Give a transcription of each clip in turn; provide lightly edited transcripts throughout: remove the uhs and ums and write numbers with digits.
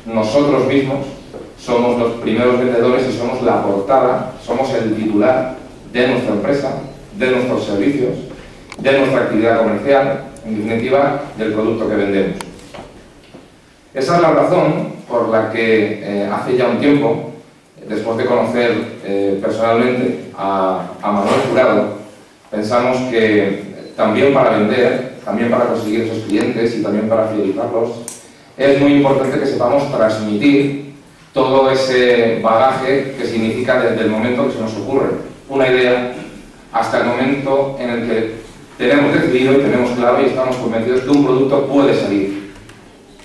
nosotros mismos somos los primeros vendedores y somos la portada, somos el titular de nuestra empresa, de nuestros servicios, de nuestra actividad comercial, en definitiva, del producto que vendemos. Esa es la razón por la que hace ya un tiempo, después de conocer personalmente a Manuel Jurado, pensamos que también para vender, también para conseguir esos clientes y también para fidelizarlos, es muy importante que sepamos transmitir todo ese bagaje que significa desde el momento que se nos ocurre una idea hasta el momento en el que tenemos decidido y tenemos claro y estamos convencidos que un producto puede salir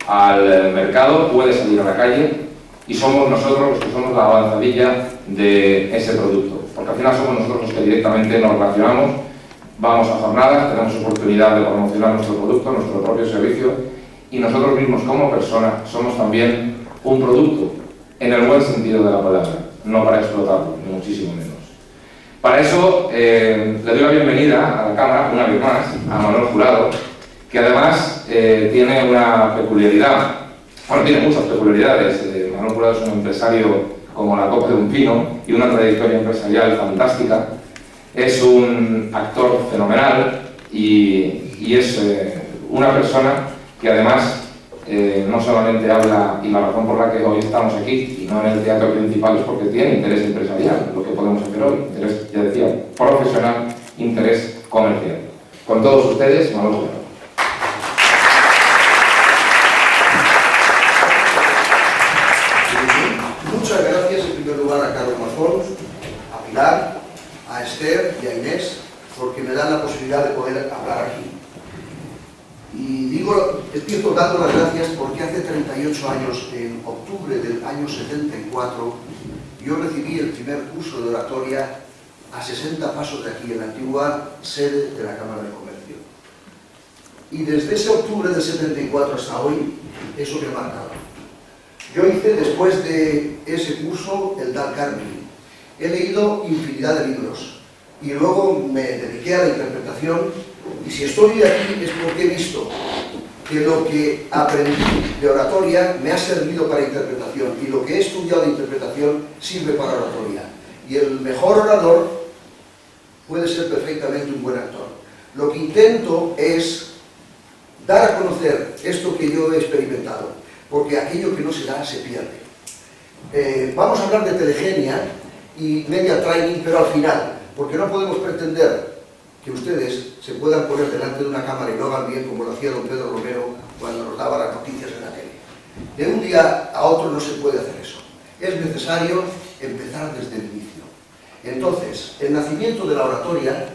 al mercado, puede salir a la calle y somos nosotros los que somos la avanzadilla de ese producto, porque al final somos nosotros los que directamente nos relacionamos, vamos a jornadas, tenemos oportunidad de promocionar nuestro producto, nuestro propio servicio y nosotros mismos como personas somos también un producto en el buen sentido de la palabra, no para explotarlo, ni muchísimo menos. Para eso le doy la bienvenida a la Cámara, una vez más, a Manuel Jurado, que además tiene una peculiaridad, bueno, tiene muchas peculiaridades. Manuel Jurado es un empresario como la copa de un pino y una trayectoria empresarial fantástica. Es un actor fenomenal y es una persona que además no solamente habla, y la razón por la que hoy estamos aquí y no en el teatro principal es porque tiene interés empresarial, lo que podemos hacer hoy, interés, ya decía, profesional, interés comercial. Con todos ustedes, Manuel Jurado. Muchas gracias en primer lugar a Carlos Mazón, a Pilar, a Esther y a Inés, porque me dan la posibilidad de poder hablar aquí. Y empiezo dando las gracias porque hace 38 años, en octubre del año 74, yo recibí el primer curso de oratoria a 60 pasos de aquí, en la antigua sede de la Cámara de Comercio. Y desde ese octubre del 74 hasta hoy, eso me ha marcado. Yo hice, después de ese curso, el Dal Carnegie. He leído infinidad de libros y luego me dediqué a la interpretación. Y si estoy aquí es porque he visto que lo que aprendí de oratoria me ha servido para interpretación y lo que he estudiado de interpretación sirve para oratoria. Y el mejor orador puede ser perfectamente un buen actor. Lo que intento es dar a conocer esto que yo he experimentado, porque aquello que no se da se pierde. Vamos a hablar de telegenia y media training, pero al final, porque no podemos pretender que ustedes se puedan poner delante de una cámara y lo hagan bien como lo hacía don Pedro Romero cuando nos daba las noticias en la tele. De un día a otro no se puede hacer eso. Es necesario empezar desde el inicio. Entonces, el nacimiento de la oratoria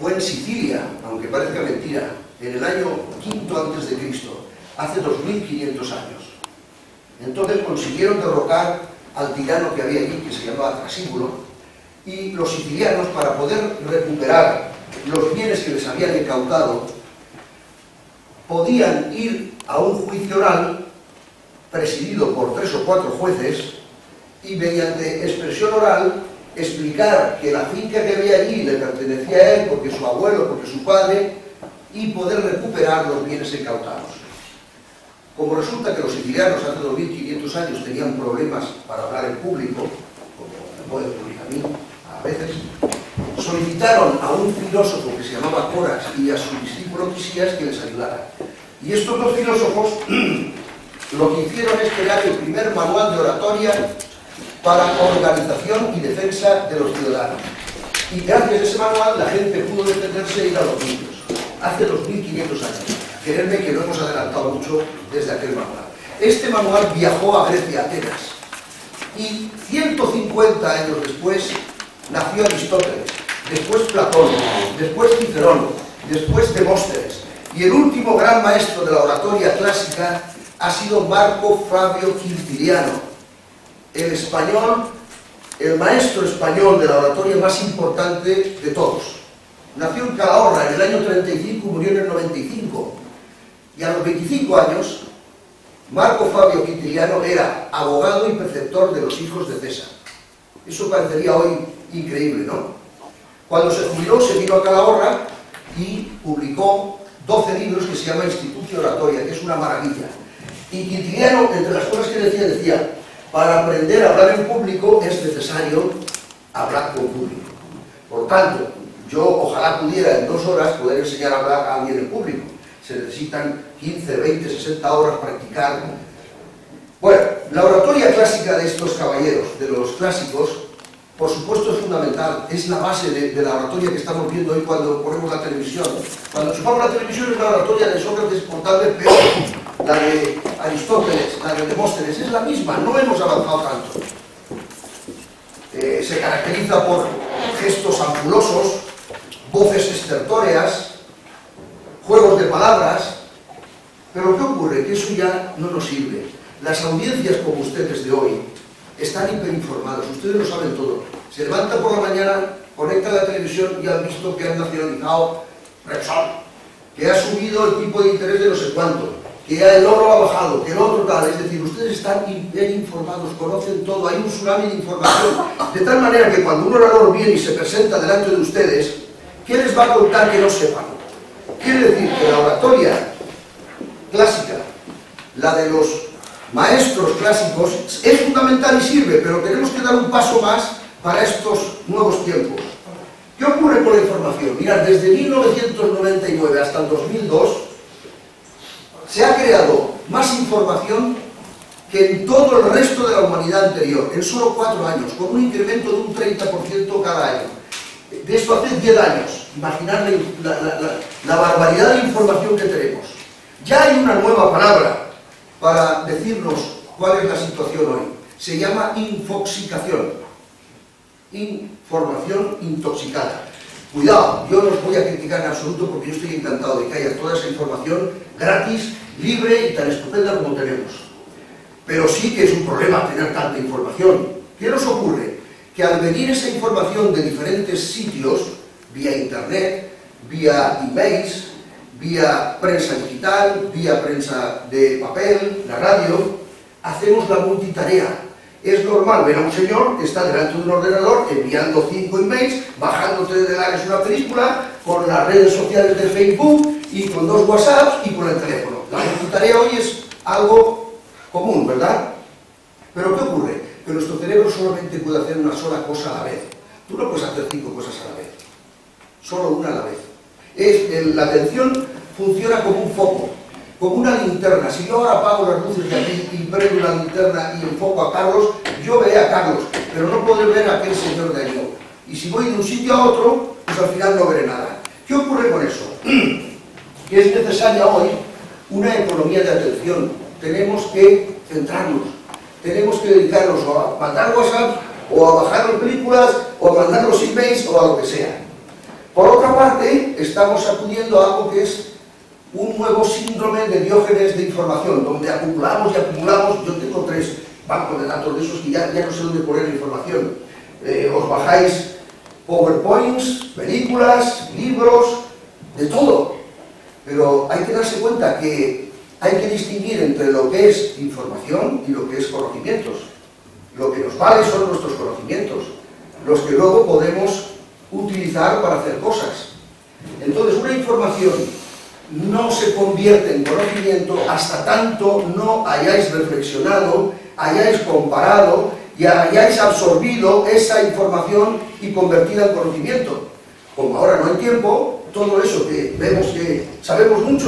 fue en Sicilia, aunque parezca mentira, en el año V a.C., hace 2500 años. Entonces consiguieron derrocar al tirano que había allí, que se llamaba Trasíbulo, y los sicilianos, para poder recuperar los bienes que les habían incautado, podían ir a un juicio oral presidido por 3 o 4 jueces y mediante expresión oral explicar que la finca que había allí le pertenecía a él porque su abuelo, porque su padre, y poder recuperar los bienes incautados. Como resulta que los sicilianos hace 2500 años tenían problemas para hablar en público, como me puede ocurrir a mí a veces, solicitaron a un filósofo que se llamaba Coras y a su discípulo Tisías que les ayudara. Y estos dos filósofos lo que hicieron es crear el primer manual de oratoria para organización y defensa de los ciudadanos. Y gracias a ese manual la gente pudo defenderse y ir a los niños. Hace 2500 años. Creedme que no hemos adelantado mucho desde aquel manual. Este manual viajó a Grecia, a Atenas. Y 150 años después nació Aristóteles, después Platón, después Cicerón, después Demóstenes. Y el último gran maestro de la oratoria clásica ha sido Marco Fabio Quintiliano, el español, el maestro español de la oratoria más importante de todos. Nació en Calahorra en el año 35 y murió en el 95. Y a los 25 años, Marco Fabio Quintiliano era abogado y preceptor de los hijos de César. Eso parecería hoy increíble, ¿no? Cuando se jubiló, se vino a Calahorra y publicó 12 libros que se llama Institutio Oratoria, que es una maravilla. Y Quintiliano, entre las cosas que decía, para aprender a hablar en público es necesario hablar con público. Por tanto, yo ojalá pudiera en 2 horas poder enseñar a hablar a alguien en público. Se necesitan 15, 20, 60 horas practicar. Bueno, la oratoria clásica de estos caballeros, de los clásicos, por supuesto es fundamental, es la base de la oratoria que estamos viendo hoy cuando ponemos la televisión. Cuando chupamos la televisión es la oratoria de Sócrates contable, pero la de Aristóteles, la de Demóstenes, es la misma, no hemos avanzado tanto. Se caracteriza por gestos ampulosos, voces estertóreas, juegos de palabras, pero ¿qué ocurre? Que eso ya no nos sirve. Las audiencias como ustedes de hoy están hiperinformados, ustedes lo saben todo. Se levantan por la mañana, conectan la televisión y han visto que han nacionalizado Repsol, que ha subido el tipo de interés de no sé cuánto, que el oro ha bajado, que el otro tal. Es decir, ustedes están hiperinformados, conocen todo, hay un tsunami de información, de tal manera que cuando un orador viene y se presenta delante de ustedes, ¿qué les va a contar que no sepan? Quiere decir que la oratoria clásica, la de los maestros clásicos, es fundamental y sirve, pero tenemos que dar un paso más para estos nuevos tiempos. ¿Qué ocurre con la información? Mirad, desde 1999 hasta el 2002 se ha creado más información que en todo el resto de la humanidad anterior, en solo 4 años, con un incremento de un 30% cada año. De esto hace 10 años. Imaginar la barbaridad de información que tenemos. Ya hay una nueva palabra para decirnos cuál es la situación hoy. Se llama infoxicación. Información intoxicada. Cuidado, yo no os voy a criticar en absoluto porque yo estoy encantado de que haya toda esa información gratis, libre y tan estupenda como tenemos. Pero sí que es un problema tener tanta información. ¿Qué nos ocurre? Que al venir esa información de diferentes sitios, vía internet, vía emails, vía prensa digital, vía prensa de papel, la radio, hacemos la multitarea. Es normal ver a un señor que está delante de un ordenador enviando 5 emails, bajándote de Lares una película, con las redes sociales de Facebook y con 2 WhatsApps y con el teléfono. La multitarea hoy es algo común, ¿verdad? Pero ¿qué ocurre? Que nuestro cerebro solamente puede hacer una sola cosa a la vez. Tú no puedes hacer 5 cosas a la vez, solo una a la vez. La atención funciona como un foco, como una linterna. Si yo ahora apago las luces de aquí y prendo la linterna y enfoco a Carlos, yo veré a Carlos, pero no podré ver a aquel señor de allí. Y si voy de un sitio a otro, pues al final no veré nada. ¿Qué ocurre con eso? Que es necesaria hoy una economía de atención. Tenemos que centrarnos, tenemos que dedicarnos a mandar WhatsApp, o a bajar las películas, o a mandar los emails, o a lo que sea. Por otra parte, estamos acudiendo a algo que es un nuevo síndrome de Diógenes de información, donde acumulamos y acumulamos. Yo tengo 3 bancos de datos de esos que ya no sé dónde poner la información. Os bajáis PowerPoints, películas, libros, de todo. Pero hay que darse cuenta que hay que distinguir entre lo que es información y lo que es conocimientos. Lo que nos vale son nuestros conocimientos, los que luego podemos utilizar para hacer cosas. Entonces, una información no se convierte en conocimiento hasta tanto no hayáis reflexionado, hayáis comparado y hayáis absorbido esa información y convertida en conocimiento. Como ahora no hay tiempo, todo eso que vemos que sabemos mucho,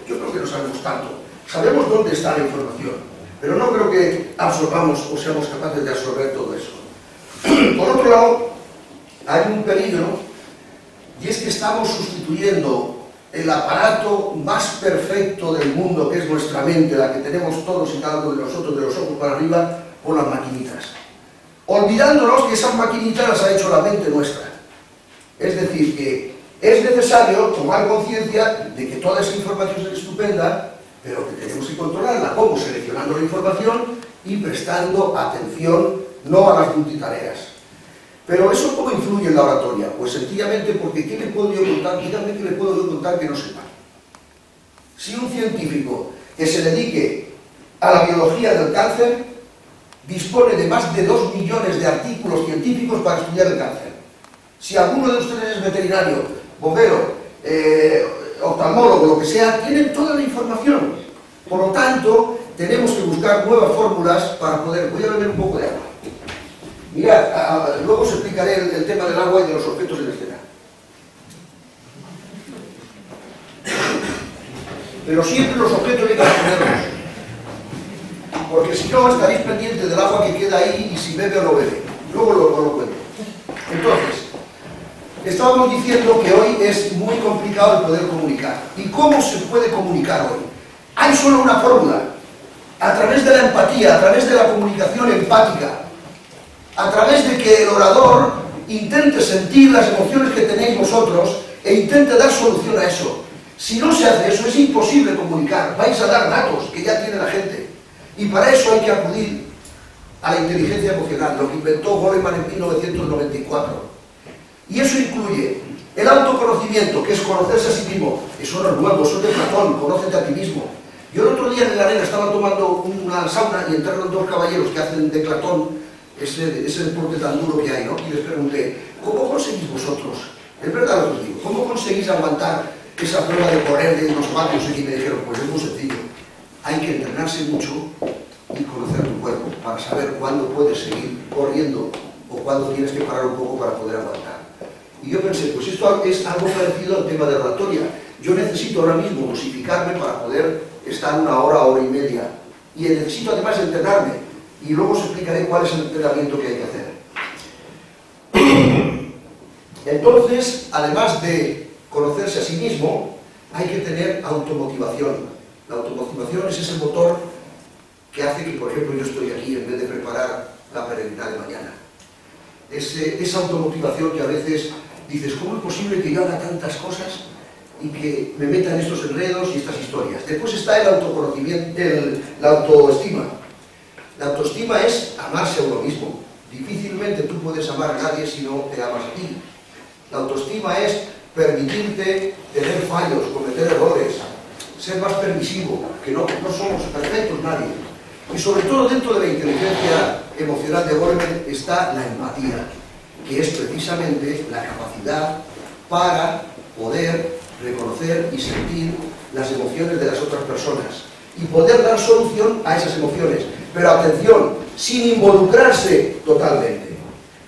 yo creo que no sabemos tanto. Sabemos dónde está la información, pero no creo que absorbamos o seamos capaces de absorber todo eso. Por otro lado, hay un peligro, y es que estamos sustituyendo el aparato más perfecto del mundo, que es nuestra mente, la que tenemos todos y cada uno de nosotros, de los ojos para arriba, por las maquinitas. Olvidándonos que esas maquinitas las ha hecho la mente nuestra. Es decir, que es necesario tomar conciencia de que toda esa información es estupenda, pero que tenemos que controlarla. ¿Cómo? Seleccionando la información y prestando atención, no a las multitareas. Pero ¿eso cómo influye en la oratoria? Pues sencillamente porque ¿qué le puedo yo contar? Díganme qué le puedo yo contar que no sepa. Si un científico que se dedique a la biología del cáncer dispone de más de 2 millones de artículos científicos para estudiar el cáncer. Si alguno de ustedes es veterinario, bombero, oftalmólogo, lo que sea, tienen toda la información. Por lo tanto, tenemos que buscar nuevas fórmulas para poder... Voy a beber un poco de agua. Mirad, luego os explicaré el tema del agua y de los objetos en escena. Pero siempre los objetos hay que ponerlos, porque si no estaréis pendientes del agua que queda ahí y si bebe o no bebe. Luego lo cuento. Entonces, estábamos diciendo que hoy es muy complicado el poder comunicar. ¿Y cómo se puede comunicar hoy? Hay solo una fórmula: a través de la empatía, a través de la comunicación empática, a través de que el orador intente sentir las emociones que tenéis vosotros e intente dar solución a eso. Si no se hace eso, es imposible comunicar. Vais a dar datos que ya tiene la gente. Y para eso hay que acudir a la inteligencia emocional, lo que inventó Goleman en 1994. Y eso incluye el autoconocimiento, que es conocerse a sí mismo. Eso no es nuevo, eso es de Platón, conócete a ti mismo. Yo el otro día en la arena estaba tomando una sauna y entraron dos caballeros que hacen de Platón ese deporte tan duro que hay, ¿no? Y les pregunté, ¿cómo conseguís vosotros? Es verdad lo que os digo, ¿cómo conseguís aguantar esa prueba de correr de unos patios? Y me dijeron, pues es muy sencillo, hay que entrenarse mucho y conocer tu cuerpo para saber cuándo puedes seguir corriendo o cuándo tienes que parar un poco para poder aguantar. Y yo pensé, pues esto es algo parecido al tema de oratoria. Yo necesito ahora mismo dosificarme para poder estar una hora, hora y media, y necesito además entrenarme, y luego os explicaré cuál es el entrenamiento que hay que hacer. Entonces, además de conocerse a sí mismo, hay que tener automotivación. La automotivación es ese motor que hace que, por ejemplo, yo estoy aquí en vez de preparar la peregrinación de mañana. Esa automotivación que a veces dices, ¿cómo es posible que yo haga tantas cosas y que me meta en estos enredos y estas historias? Después está el autoconocimiento, la autoestima. La autoestima es amarse a uno mismo. Difícilmente tú puedes amar a nadie si no te amas a ti. La autoestima es permitirte tener fallos, cometer errores, ser más permisivo, que no somos perfectos nadie. Y sobre todo dentro de la inteligencia emocional de Goleman está la empatía, que es precisamente la capacidad para poder reconocer y sentir las emociones de las otras personas y poder dar solución a esas emociones. Pero atención, sin involucrarse totalmente.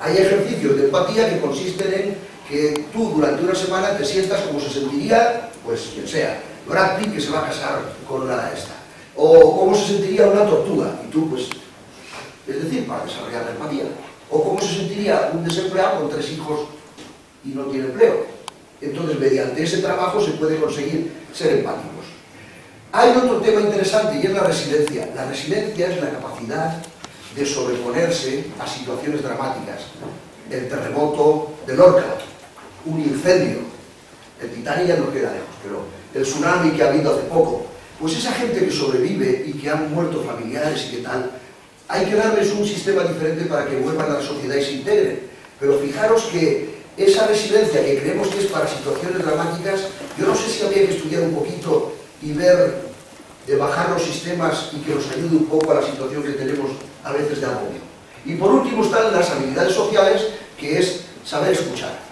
Hay ejercicios de empatía que consisten en que tú durante una semana te sientas como se sentiría, pues quien sea, Brad Pitt que se va a casar con la esta, o cómo se sentiría una tortuga, y tú pues, es decir, para desarrollar la empatía, o cómo se sentiría un desempleado con 3 hijos y no tiene empleo. Entonces, mediante ese trabajo se puede conseguir ser empáticos. Hay otro tema interesante y es la resiliencia. La resiliencia es la capacidad de sobreponerse a situaciones dramáticas. El terremoto de Lorca, un incendio, el Titanic ya no queda lejos, pero el tsunami que ha habido hace poco, pues esa gente que sobrevive y que han muerto familiares y que tal, hay que darles un sistema diferente para que vuelvan a la sociedad y se integren. Pero fijaros que esa resiliencia que creemos que es para situaciones dramáticas, yo no sé si habría que estudiar un poquito y ver de bajar los sistemas y que nos ayude un poco a la situación que tenemos a veces de agobio. Y por último están las habilidades sociales, que es saber escuchar.